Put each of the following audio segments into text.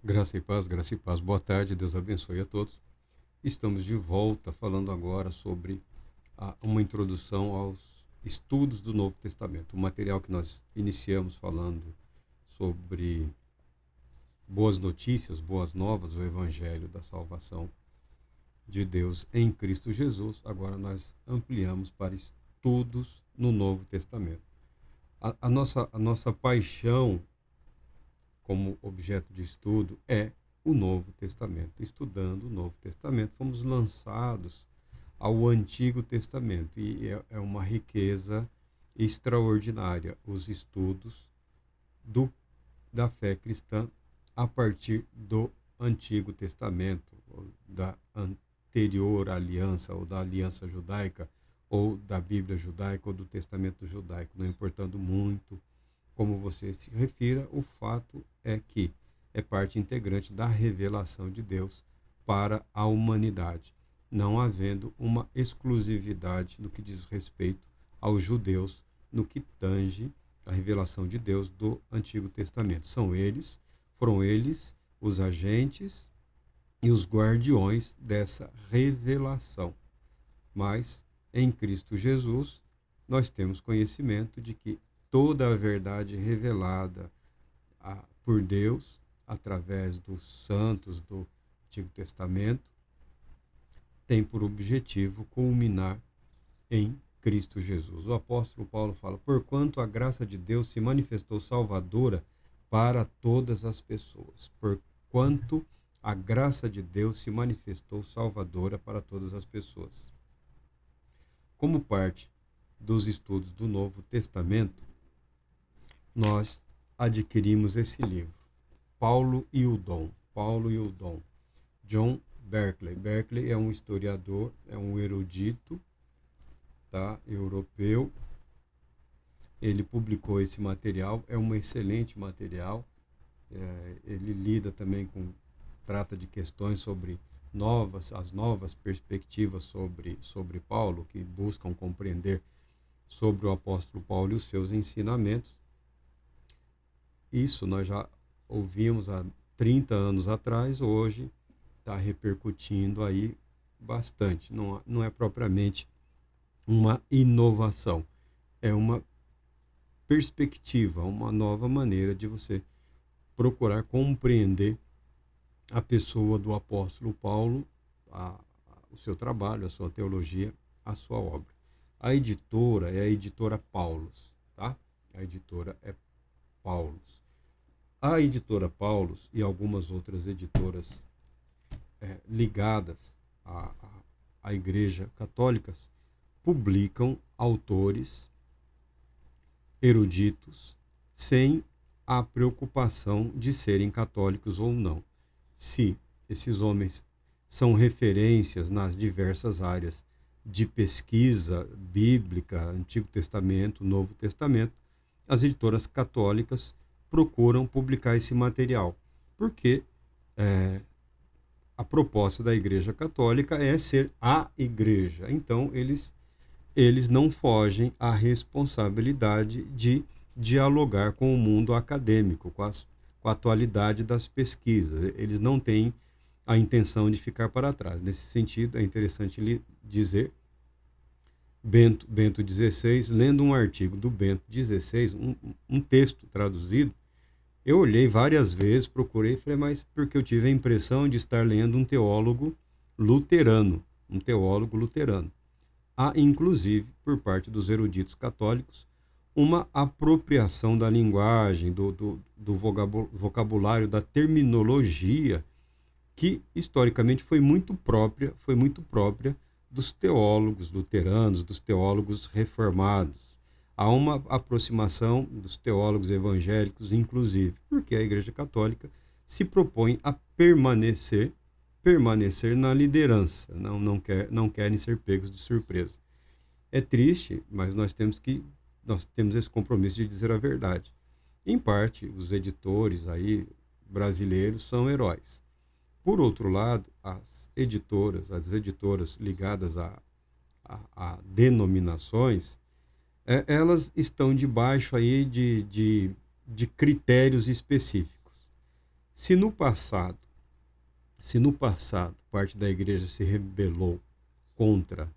Graça e paz. Boa tarde, Deus abençoe a todos. Estamos de volta falando agora sobre uma introdução aos estudos do Novo Testamento. O material que nós iniciamos falando sobre boas notícias, boas novas, o Evangelho da salvação de Deus em Cristo Jesus. Agora nós ampliamos para estudos no Novo Testamento. A nossa paixão como objeto de estudo é o Novo Testamento. Estudando o Novo Testamento, fomos lançados ao Antigo Testamento e é uma riqueza extraordinária os estudos do, da fé cristã a partir do Antigo Testamento, ou da anterior aliança, ou da aliança judaica, ou da Bíblia judaica, ou do Testamento judaico, não importando muito como você se refira, o fato é que é parte integrante da revelação de Deus para a humanidade, não havendo uma exclusividade no que diz respeito aos judeus, no que tange a revelação de Deus do Antigo Testamento. Foram eles os agentes e os guardiões dessa revelação. Mas em Cristo Jesus, nós temos conhecimento de que toda a verdade revelada por Deus, através dos santos do Antigo Testamento, tem por objetivo culminar em Cristo Jesus. O apóstolo Paulo fala: porquanto a graça de Deus se manifestou salvadora para todas as pessoas. Porquanto a graça de Deus se manifestou salvadora para todas as pessoas. Como parte dos estudos do Novo Testamento, nós adquirimos esse livro, Paulo e o Dom. Paulo e o Dom. John Berkeley. Berkeley é um historiador, é um erudito, tá, europeu. Ele publicou esse material, é um excelente material. Ele lida também trata de questões sobre as novas perspectivas sobre Paulo, que buscam compreender sobre o apóstolo Paulo e os seus ensinamentos. Isso nós já ouvimos há 30 anos atrás, hoje está repercutindo aí bastante. Não é propriamente uma inovação, é uma perspectiva, uma nova maneira de você procurar compreender a pessoa do apóstolo Paulo, o seu trabalho, a sua teologia, a sua obra. A editora é a editora Paulus, tá? A editora é Paulus. A editora Paulus e algumas outras editoras ligadas à Igreja Católica publicam autores eruditos sem a preocupação de serem católicos ou não. Se esses homens são referências nas diversas áreas de pesquisa bíblica, Antigo Testamento, Novo Testamento, as editoras católicas procuram publicar esse material, porque a proposta da Igreja Católica é ser a Igreja. Então, eles não fogem à responsabilidade de dialogar com o mundo acadêmico, com a atualidade das pesquisas. Eles não têm a intenção de ficar para trás. Nesse sentido, é interessante lhe dizer, Bento XVI, lendo um artigo do Bento XVI, um texto traduzido, eu olhei várias vezes, procurei, falei, mas porque eu tive a impressão de estar lendo um teólogo luterano. Há, inclusive, por parte dos eruditos católicos, uma apropriação da linguagem, do vocabulário, da terminologia, que historicamente foi muito própria dos teólogos luteranos, dos teólogos reformados. Há uma aproximação dos teólogos evangélicos, inclusive, porque a Igreja Católica se propõe a permanecer na liderança, não querem ser pegos de surpresa. É triste, mas nós temos esse compromisso de dizer a verdade. Em parte, os editores aí brasileiros são heróis. Por outro lado, as editoras ligadas a denominações, elas estão debaixo aí de critérios específicos. Se no passado, parte da igreja se rebelou contra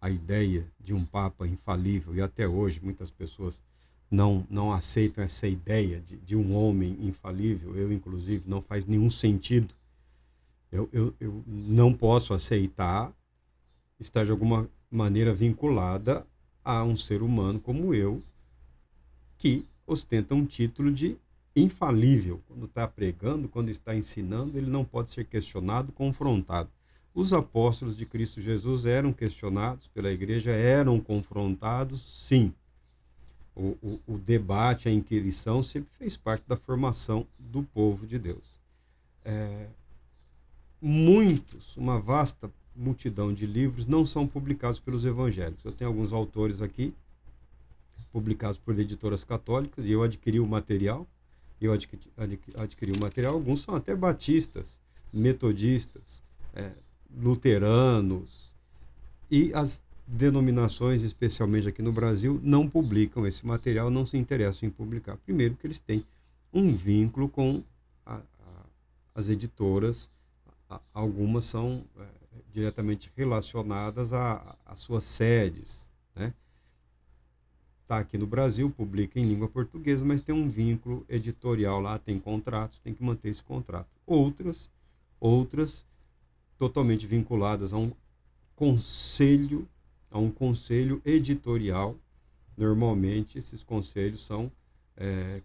a ideia de um Papa infalível, e até hoje muitas pessoas não aceitam essa ideia de um homem infalível, eu inclusive, não faz nenhum sentido. Eu não posso aceitar estar de alguma maneira vinculada a um ser humano como eu, que ostenta um título de infalível. Quando está pregando, quando está ensinando, ele não pode ser questionado, confrontado. Os apóstolos de Cristo Jesus eram questionados pela igreja, eram confrontados, sim. O debate, a inquirição sempre fez parte da formação do povo de Deus. Uma vasta multidão de livros não são publicados pelos evangélicos. Eu tenho alguns autores aqui, publicados por editoras católicas, e eu adquiri o material. Alguns são até batistas, metodistas, luteranos, e as denominações, especialmente aqui no Brasil, não publicam esse material, não se interessam em publicar. Primeiro, porque eles têm um vínculo com as editoras, algumas são diretamente relacionadas às suas sedes, né? Está aqui no Brasil, publica em língua portuguesa, mas tem um vínculo editorial lá, tem contratos, tem que manter esse contrato. Outras totalmente vinculadas a um conselho editorial. Normalmente, esses conselhos são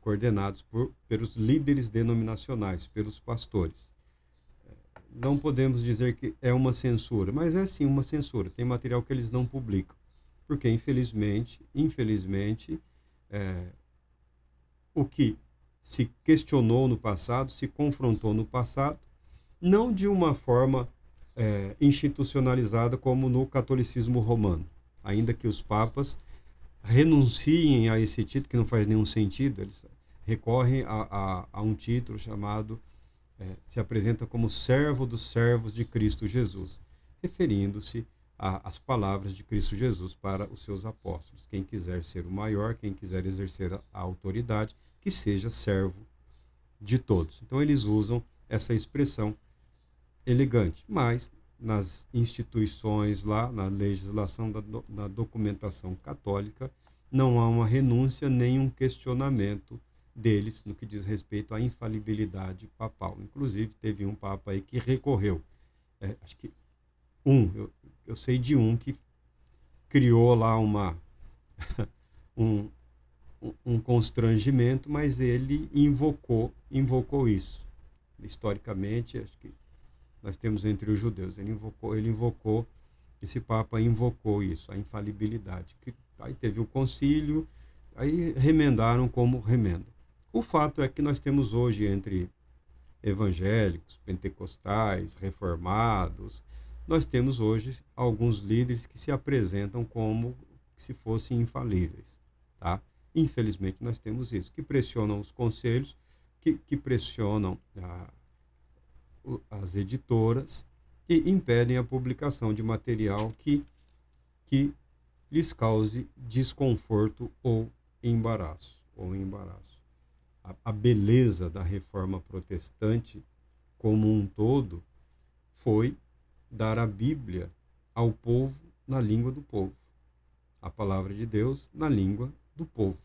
coordenados pelos líderes denominacionais, pelos pastores. Não podemos dizer que é uma censura, mas é sim uma censura. Tem material que eles não publicam, porque infelizmente, o que se questionou no passado, se confrontou no passado, não de uma forma institucionalizada como no catolicismo romano, ainda que os papas renunciem a esse título, que não faz nenhum sentido, eles recorrem a um título chamado, se apresenta como servo dos servos de Cristo Jesus, referindo-se às palavras de Cristo Jesus para os seus apóstolos. Quem quiser ser o maior, quem quiser exercer a autoridade, que seja servo de todos. Então eles usam essa expressão elegante, mas nas instituições lá, na legislação da documentação católica, não há uma renúncia nem um questionamento deles no que diz respeito à infalibilidade papal. Inclusive, teve um papa aí que recorreu. Acho que eu sei de um que criou lá um constrangimento, mas ele invocou isso. Historicamente, acho que nós temos entre os judeus. Esse Papa invocou isso, a infalibilidade. Aí teve o concílio, aí remendaram como remenda. O fato é que nós temos hoje entre evangélicos, pentecostais, reformados, nós temos hoje alguns líderes que se apresentam como se fossem infalíveis, tá? Infelizmente nós temos isso, que pressionam os conselhos, que pressionam as editoras e impedem a publicação de material que lhes cause desconforto ou embaraço. A beleza da reforma protestante como um todo foi dar a Bíblia ao povo na língua do povo, a palavra de Deus na língua do povo.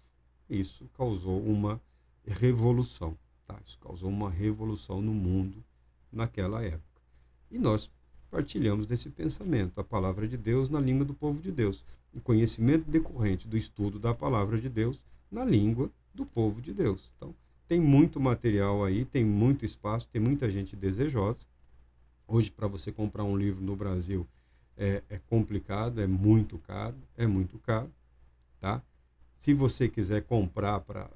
Isso causou uma revolução, tá? Isso causou uma revolução no mundo naquela época. E nós partilhamos desse pensamento, a palavra de Deus na língua do povo de Deus, o conhecimento decorrente do estudo da palavra de Deus na língua do povo de Deus. Então, tem muito material aí, tem muito espaço, tem muita gente desejosa. Hoje, para você comprar um livro no Brasil é complicado, é muito caro, tá? Se você quiser comprar para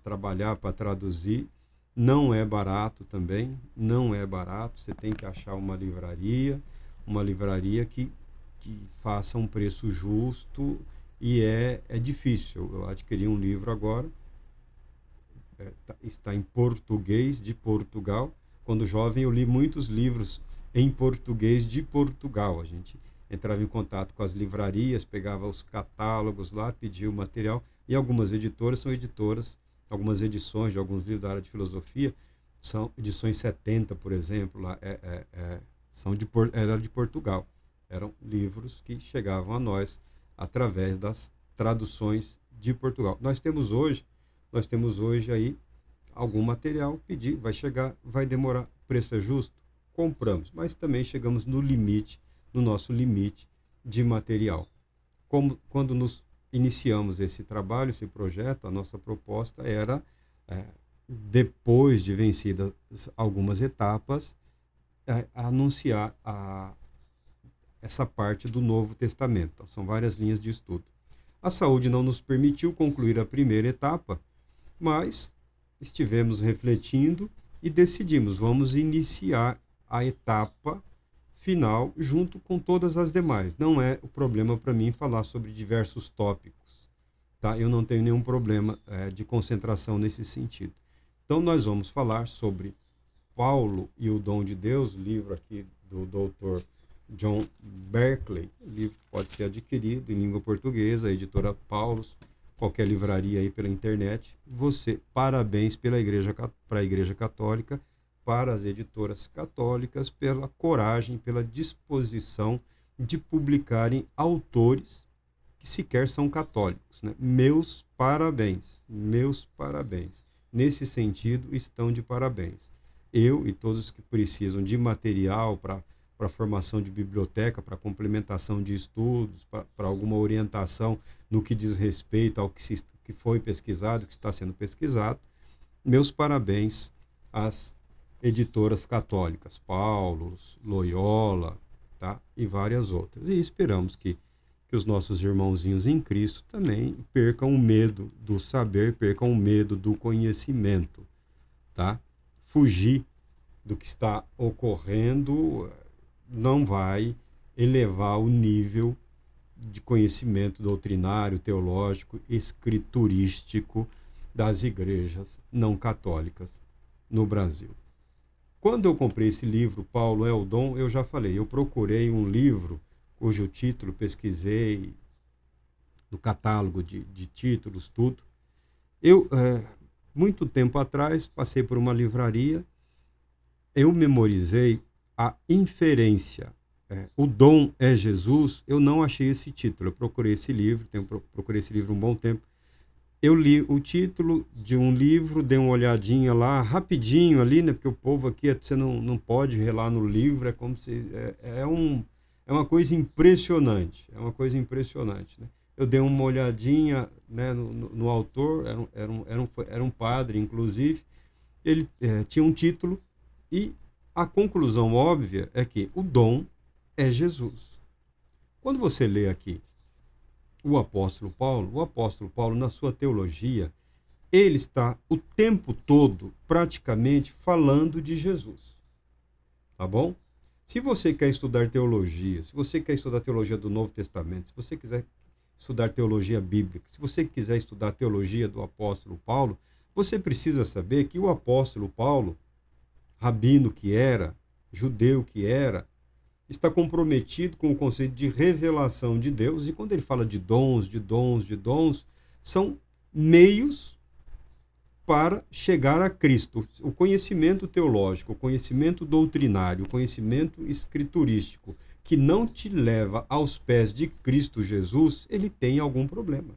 trabalhar, para traduzir, não é barato também, não é barato. Você tem que achar uma livraria que faça um preço justo, e é difícil. Eu adquiri um livro agora, está em português de Portugal. Quando jovem eu li muitos livros em português de Portugal. A gente entrava em contato com as livrarias, pegava os catálogos lá, pedia o material, e algumas edições de alguns livros da área de filosofia São edições 70, por exemplo, lá, era de Portugal. Eram livros que chegavam a nós através das traduções de Portugal. Nós temos hoje aí algum material, pedir, vai chegar, vai demorar, preço é justo, compramos, mas também chegamos no limite, no nosso limite de material. Quando nos iniciamos esse trabalho, esse projeto, a nossa proposta era, depois de vencidas algumas etapas, anunciar essa parte do Novo Testamento. Então, são várias linhas de estudo. A saúde não nos permitiu concluir a primeira etapa, mas estivemos refletindo e decidimos, vamos iniciar a etapa final junto com todas as demais. Não é o problema para mim falar sobre diversos tópicos, tá? Eu não tenho nenhum problema de concentração nesse sentido. Então, nós vamos falar sobre Paulo e o Dom de Deus, livro aqui do Dr. John Berkeley. O livro pode ser adquirido em língua portuguesa, a editora Paulus, qualquer livraria aí pela internet. Parabéns para a Igreja Católica, para as editoras católicas, pela coragem, pela disposição de publicarem autores que sequer são católicos, né? Meus parabéns, meus parabéns. Nesse sentido, estão de parabéns. Eu e todos que precisam de material para formação de biblioteca, para complementação de estudos, para alguma orientação no que diz respeito ao que foi pesquisado, que está sendo pesquisado, meus parabéns às editoras católicas, Paulus, Loyola, tá? E várias outras. E esperamos que os nossos irmãozinhos em Cristo também percam o medo do saber, percam o medo do conhecimento, tá? Fugir do que está ocorrendo não vai elevar o nível de conhecimento doutrinário, teológico, escriturístico das igrejas não católicas no Brasil. Quando eu comprei esse livro, Paulo é o Dom, eu já falei, eu procurei um livro cujo título, pesquisei no catálogo de títulos, tudo. Muito tempo atrás, passei por uma livraria, eu memorizei a inferência. O dom é Jesus, eu não achei esse título. Eu procurei esse livro, procurei esse livro um bom tempo. Eu li o título de um livro, dei uma olhadinha lá, rapidinho ali, né? Porque o povo aqui, você não pode ver lá no livro, é como se... É uma coisa impressionante, né? Eu dei uma olhadinha, né, no autor, era um padre, inclusive, ele tinha um título e a conclusão óbvia é que o dom é Jesus. Quando você lê aqui o apóstolo Paulo, na sua teologia, ele está o tempo todo, praticamente, falando de Jesus. Tá bom? Se você quer estudar teologia, se você quer estudar teologia do Novo Testamento, se você quiser estudar teologia bíblica, se você quiser estudar teologia do apóstolo Paulo, você precisa saber que o apóstolo Paulo, rabino que era, judeu que era, está comprometido com o conceito de revelação de Deus, e quando ele fala de dons, são meios para chegar a Cristo. O conhecimento teológico, o conhecimento doutrinário, o conhecimento escriturístico, que não te leva aos pés de Cristo Jesus, ele tem algum problema.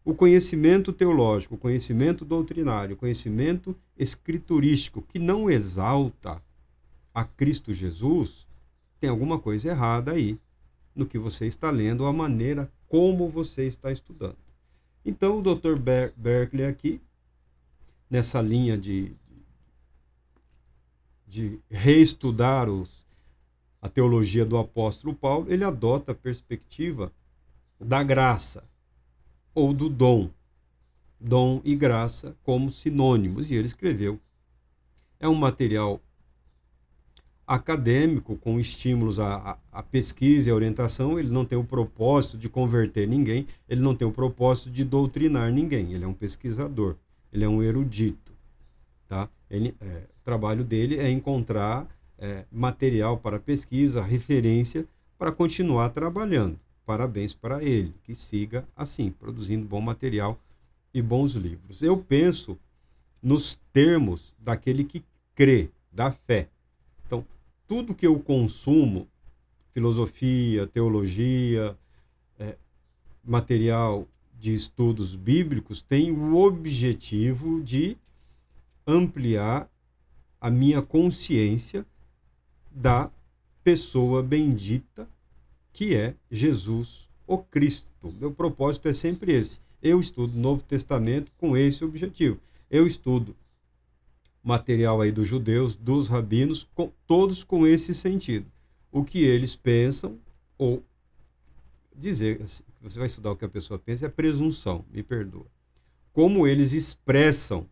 O conhecimento teológico, o conhecimento doutrinário, o conhecimento escriturístico, que não exalta a Cristo Jesus, tem alguma coisa errada aí no que você está lendo, a maneira como você está estudando. Então, o Dr. Berkeley aqui, nessa linha de reestudar a teologia do apóstolo Paulo, ele adota a perspectiva da graça, ou do dom. Dom e graça como sinônimos, e ele escreveu. É um material acadêmico, com estímulos à pesquisa e à orientação. Ele não tem o propósito de converter ninguém, ele não tem o propósito de doutrinar ninguém, ele é um pesquisador, ele é um erudito. Tá? O trabalho dele é encontrar material para pesquisa, referência, para continuar trabalhando. Parabéns para ele, que siga assim, produzindo bom material e bons livros. Eu penso, nos termos daquele que crê, da fé. Então, tudo que eu consumo, filosofia, teologia, material de estudos bíblicos, tem o objetivo de ampliar a minha consciência da pessoa bendita que é Jesus, o Cristo. Meu propósito é sempre esse. Eu estudo o Novo Testamento com esse objetivo. Eu estudo material aí dos judeus, dos rabinos, todos com esse sentido. O que eles pensam, ou dizer, assim, você vai estudar o que a pessoa pensa, é presunção, me perdoa. Como eles expressam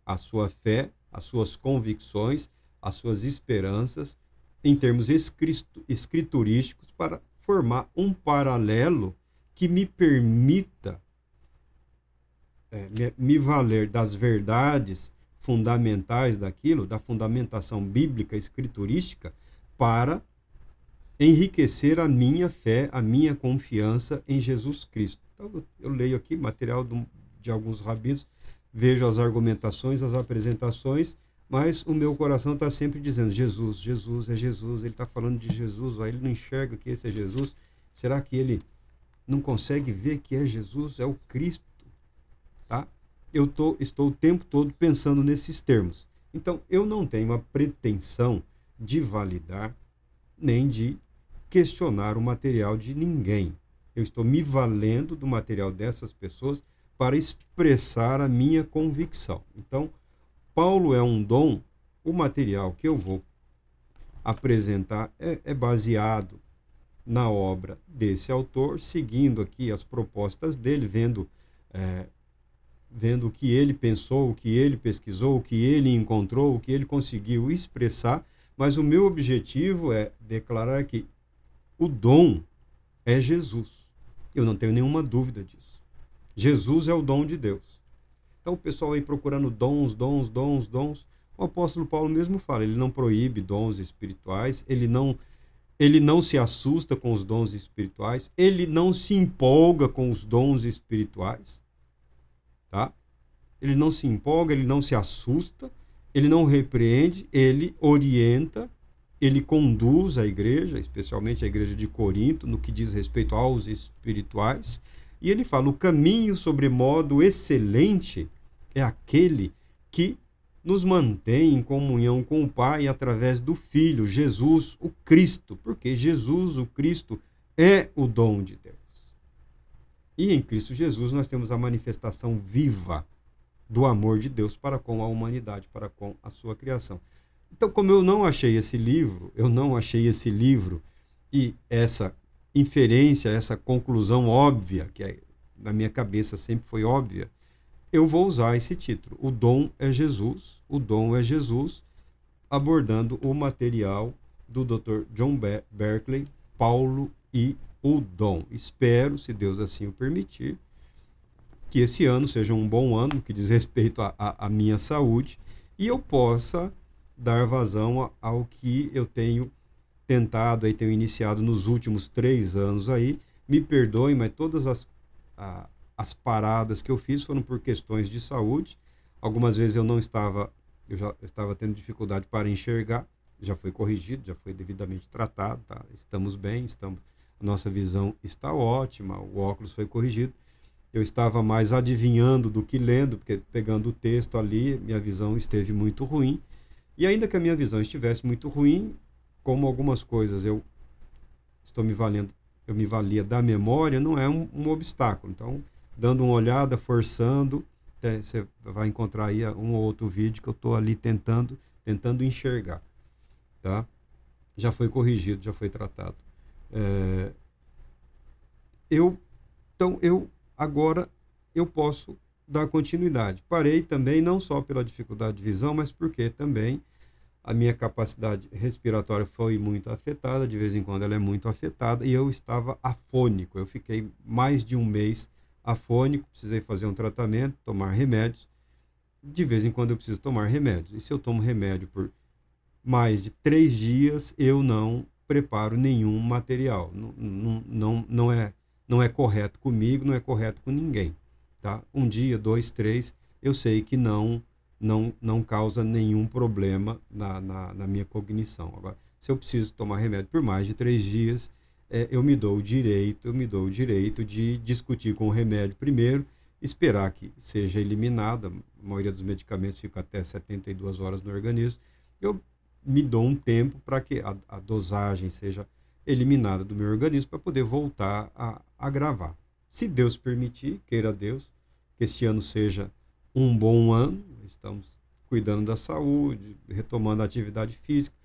a sua fé, as suas convicções, as suas esperanças, em termos escriturísticos, para formar um paralelo que me permita me valer das verdades fundamentais daquilo, da fundamentação bíblica, escriturística, para enriquecer a minha fé, a minha confiança em Jesus Cristo. Então, eu leio aqui material de alguns rabinos, vejo as argumentações, as apresentações, mas o meu coração está sempre dizendo, Jesus, Jesus, é Jesus, ele está falando de Jesus, ele não enxerga que esse é Jesus, será que ele não consegue ver que é Jesus, é o Cristo? Tá? Estou o tempo todo pensando nesses termos. Então, eu não tenho a pretensão de validar, nem de questionar o material de ninguém. Eu estou me valendo do material dessas pessoas para expressar a minha convicção. Então, Paulo é um dom, o material que eu vou apresentar é baseado na obra desse autor, seguindo aqui as propostas dele, vendo o que ele pensou, o que ele pesquisou, o que ele encontrou, o que ele conseguiu expressar, mas o meu objetivo é declarar que o dom é Jesus. Eu não tenho nenhuma dúvida disso. Jesus é o dom de Deus. Então o pessoal aí procurando dons, o apóstolo Paulo mesmo fala, ele não proíbe dons espirituais, ele não se assusta com os dons espirituais, ele não se empolga com os dons espirituais, tá? Ele não se empolga, ele não se assusta, ele não repreende, ele orienta, ele conduz a igreja, especialmente a igreja de Corinto, no que diz respeito aos espirituais, e ele fala, o caminho sobremodo excelente é aquele que nos mantém em comunhão com o Pai através do Filho, Jesus, o Cristo, porque Jesus, o Cristo, é o dom de Deus. E em Cristo Jesus nós temos a manifestação viva do amor de Deus para com a humanidade, para com a sua criação. Então, como eu não achei esse livro e essa inferência, essa conclusão óbvia, que na minha cabeça sempre foi óbvia, eu vou usar esse título. O dom é Jesus, abordando o material do Dr. John Berkeley, Paulo e o dom. Espero, se Deus assim o permitir, que esse ano seja um bom ano, no que diz respeito à minha saúde, e eu possa dar vazão ao que eu tenho tentado, tenho iniciado nos últimos 3 anos aí. Me perdoem, mas todas as paradas que eu fiz foram por questões de saúde. Algumas vezes eu já estava tendo dificuldade para enxergar, já foi corrigido, já foi devidamente tratado, tá? Estamos bem, a nossa visão está ótima, o óculos foi corrigido. Eu estava mais adivinhando do que lendo, porque pegando o texto ali, minha visão esteve muito ruim. E ainda que a minha visão estivesse muito ruim, como algumas coisas eu me valia da memória, não é um obstáculo. Então, dando uma olhada, forçando, você vai encontrar aí um ou outro vídeo que eu estou ali tentando enxergar. Tá? Já foi corrigido, já foi tratado. Agora eu posso dar continuidade. Parei também, não só pela dificuldade de visão, mas porque também a minha capacidade respiratória foi muito afetada, de vez em quando ela é muito afetada, e eu estava afônico. Eu fiquei mais de um mês afônico, precisei fazer um tratamento, tomar remédios. De vez em quando eu preciso tomar remédios. E se eu tomo remédio por mais de 3 dias, eu não preparo nenhum material. Não é correto comigo, não é correto com ninguém. Tá? 1 dia, 2, 3, eu sei que não não causa nenhum problema na minha cognição. Agora, se eu preciso tomar remédio por mais de 3 dias, eu me dou o direito de discutir com o remédio primeiro, esperar que seja eliminada. A maioria dos medicamentos fica até 72 horas no organismo. Eu me dou um tempo para que a dosagem seja eliminada do meu organismo para poder voltar a gravar. Se Deus permitir, queira Deus, que este ano seja um bom ano, estamos cuidando da saúde, retomando a atividade física,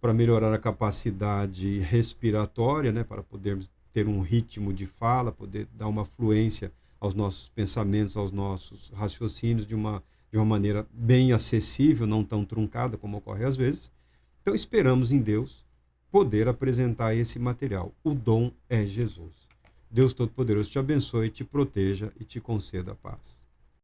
para melhorar a capacidade respiratória, né, para podermos ter um ritmo de fala, poder dar uma fluência aos nossos pensamentos, aos nossos raciocínios de uma maneira bem acessível, não tão truncada como ocorre às vezes. Então, esperamos em Deus poder apresentar esse material. O dom é Jesus. Deus Todo-Poderoso te abençoe, te proteja e te conceda a paz.